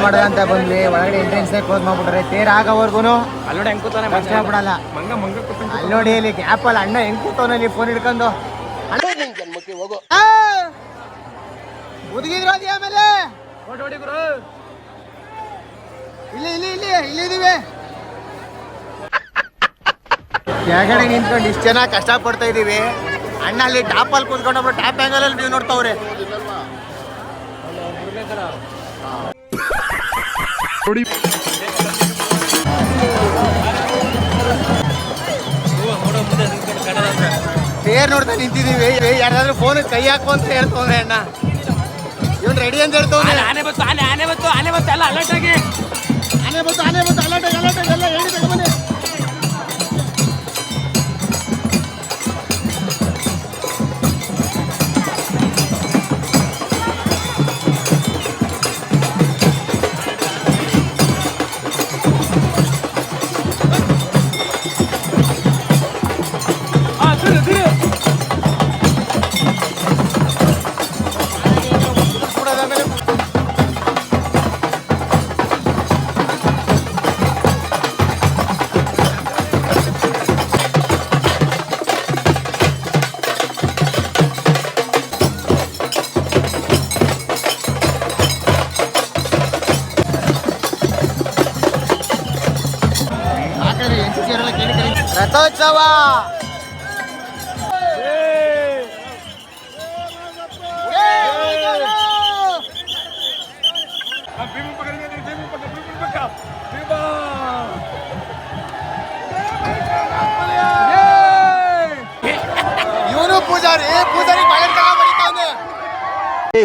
ಮಾಡೋದಂತ ಬಂದ್ವಿ ಒಳಗಡೆ ಎಂಟ್ರೆನ್ಸ್ ಕ್ಲೋಸ್ ಮಾಡ್ಬಿಟ್ರೆ ತೇರ್ ಆಗೋವರ್ಗು ಅಲ್ಲೋಡಿ ಹೆಂಗ್ ಕೂತಾನೆ ಕಷ್ಟ ಬಿಡಲ್ಲ. ಅಲ್ಲಿ ನೋಡಿ ಇಲ್ಲಿ ಗ್ಯಾಪ್ ಅಲ್ಲಿ ಅಣ್ಣ ಹೆಂಗ್ ಕೂತವನಲ್ಲಿ ಫೋನ್ ಹಿಡ್ಕೊಂಡು ಮುದುಗಿದ್ರು ಅದೇ ಆಮೇಲೆ ಇಲ್ಲಿ ಇಲ್ಲಿ ಇಲ್ಲಿ ಇಲ್ಲಿದೀವಿ ಕೆಳಗಡೆ ನಿಂತ್ಕೊಂಡು ಇಷ್ಟು ಜನ ಕಷ್ಟ ಪಡ್ತಾ ಇದೀವಿ. ಅಣ್ಣ ಅಲ್ಲಿ ಟಾಪ್ ಅಲ್ಲಿ ಕೂತ್ಕೊಂಡೊಬ್ರು ಟಾಪ್ ಆಂಗಲ್ ಅಲ್ಲಿ ನೀವು ನೋಡ್ತಾವ್ರೆ. ತೇರ್ ನೋಡ್ತಾ ನಿಂತಿದೀವಿ. ಯಾರಾದ್ರೂ ಫೋನ್ ಕೈ ಹಾಕು ಅಂತ ಹೇಳ್ತವ್ರೆ ಅಣ್ಣ. ಇವನ್ ರೆಡಿ ಅಂತ ಹೇಳ್ತವ್ರೆ. ಆನೆ ಬತ್ತು ಎಲ್ಲ ಅಲರ್ಟ್ ಆಗಿ ಆನೆ ಬತ್ತು ಅಲರ್ಟ್ ಎಲ್ಲ ಹೇಳಿ ತಗೊಂಬನ್ನಿ. ರಥೋತ್ಸವ ಇವನು ಪೂಜಾರಿ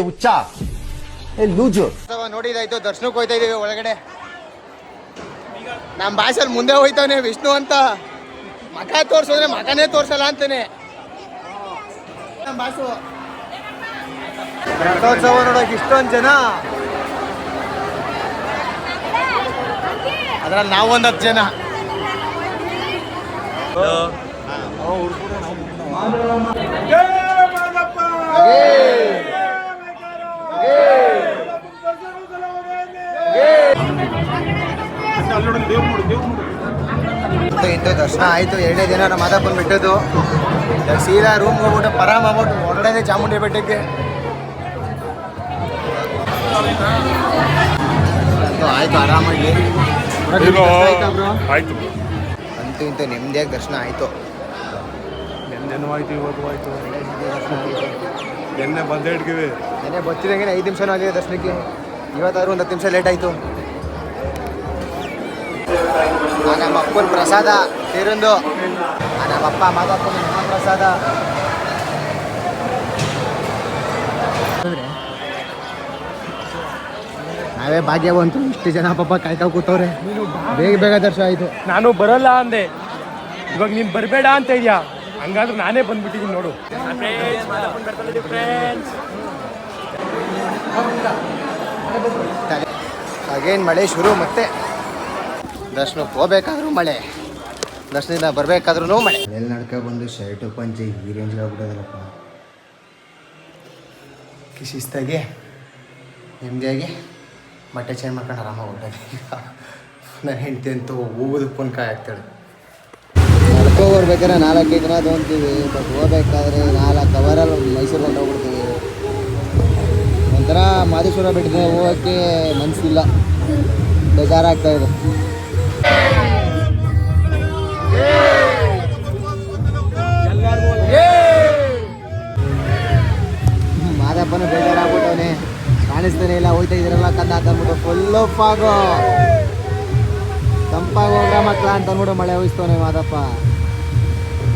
ಹುಚ್ಚ ಲೂಜು ನೋಡಿದಾಯ್ತು. ದರ್ಶನಕ್ಕೆ ಹೋಯ್ತಾ ಇದೀವಿ ಒಳಗಡೆ. ನಮ್ಮ ಭಾಷೆಯಲ್ಲಿ ಮುಂದೆ ಹೋಯ್ತಾನೆ ವಿಷ್ಣು ಅಂತ. ಮಖ ತೋರ್ಸೋದ್ರೆ ಮಖನೇ ತೋರ್ಸಲ್ಲ ಅಂತಾನೆ ನಮ್ಮ ಭಾಷು. ರಥೋತ್ಸವ ನೋಡೋಕೆ ಇಷ್ಟೊಂದು ಜನ, ಅದ್ರಲ್ಲಿ ನಾವು ಒಂದು 10 ಜನ. ಇಂಥ ದರ್ಶನ ಆಯಿತು. 2ನೇ ದಿನ ನಮ್ಮ ಮಾದಪ್ಪನ ಬಿಟ್ಟದ್ದು. ಸೀದಾ ರೂಮ್ ಹೋಗ್ಬಿಟ್ಟು ಪರಾಮ್ ಆಗ್ಬಿಟ್ಟು ಹೊರಗಡೆ ಚಾಮುಂಡಿ ಬೆಟ್ಟಕ್ಕೆ ಆಯ್ತು. ಆರಾಮಾಗಿ ಆಯ್ತು. ಅಂತೂ ಇಂತೂ ನೆಮ್ಮದಿಯಾಗಿ ದರ್ಶನ ಆಯಿತು. ನೆನ್ನೆನೂ ಆಯ್ತು, ಇವತ್ತು ಆಯ್ತು. ನೆನ್ನೆ ಬಂದೇ ಹಿಡ್ತೀವಿ. ನೆನ್ನೆ ಬರ್ತಿದಂಗೆ 5 ನಿಮಿಷನೂ ಆಗಿದೆ ದರ್ಶನಕ್ಕೆ. ಇವತ್ತಾದ್ರೂ ಒಂದು 10 ನಿಮಿಷ ಲೇಟ್ ಆಯಿತು. ನಮ್ಮ ಅಪ್ಪನ ಪ್ರಸಾದ ತೇರೊಂದು, ನಮ್ಮಪ್ಪ ಮಾದಪ್ಪನ ಪ್ರಸಾದ. ನಾವೇ ಭಾಗ್ಯವಂತು. ಇಷ್ಟು ಜನ ಪಾಪ ಕಾಯ್ತಾ ಕೂತವ್ರೆ. ಬೇಗ ದರ್ಶನ ಆಯಿತು. ನಾನು ಬರಲ್ಲ ಅಂದೆ, ಇವಾಗ ನೀನು ಬರಬೇಡ ಅಂತ ಇದೆಯಾ? ಹಂಗಾದ್ರೆ ನಾನೇ ಬಂದ್ಬಿಟ್ಟಿದ್ದೀನಿ ನೋಡು. ಅಗೇನ್ ಮಳೆ ಶುರು. ಮತ್ತೆ ದರ್ಶನಕ್ಕೆ ಹೋಗ್ಬೇಕಾದ್ರೂ ಮಳೆ, ದರ್ಶನದಿಂದ ಬರಬೇಕಾದ್ರೂ ಮಳೆ. ಎಲ್ಲಿ ನಡ್ಕೊ ಬಂದು ಶರ್ಟು ಪಂಚೆ ಈ ರೇಂಜ್ಗೆ ಆಗ್ಬಿಟ್ಟದಲ್ಲಪ್ಪ. ಶಿಸ್ತಾಗಿ ನೆಮ್ಮದಿಯಾಗಿ ಬಟ್ಟೆ ಚೇಂಜ್ ಮಾಡ್ಕೊಂಡು ಆರಾಮಾಗಿ ಹೊರಟೋದು. ನನ್ನ ಹೆಂಡತಿ ಅಂತೂ ಹೂವುದು ಪುನ್ಕಾಯಿ ಆಗ್ತಾಳೆ. ನಡ್ಕೊ ಬರ್ಬೇಕಾದ್ರೆ 4-5 ದಿನ ತೊಗೊತೀವಿ. ಬಟ್ ಹೋಗ್ಬೇಕಾದ್ರೆ 4 ಅವರಲ್ಲಿ ಮೈಸೂರು ಹೊಂಟೋಗ್ಬಿಡ್ತೀವಿ. ಒಂಥರ ಮಾದೇಶ್ವರ ಬೆಟ್ಟದ ಹೋಗೋಕ್ಕೆ ಮನಸ್ಸಿಲ್ಲ, ಬೇಜಾರಾಗ್ತಾಯಿದೆ. ಮಾದಪ್ಪನ ಬೇಜಾರಾಗ್ಬಿಟ್ಟವನೇ, ಕಾಣಿಸ್ತಾನೆ ಇಲ್ಲ. ಹೋಯ್ತಾ ಇದ್ರಲ್ಲ ಕಂದ ಅಂತ ಅಂದ್ಬಿಟ್ಟು ಫುಲ್ಲು ಫಾಗು. ತಂಪಾಗಿ ಹೋಗ್ರ ಮಕ್ಕಳ ಅಂತ ಅಂದ್ಬಿಟ್ಟು ಮಳೆ ಹೋಗಿಸ್ತವನೆ ಮಾದಪ್ಪ.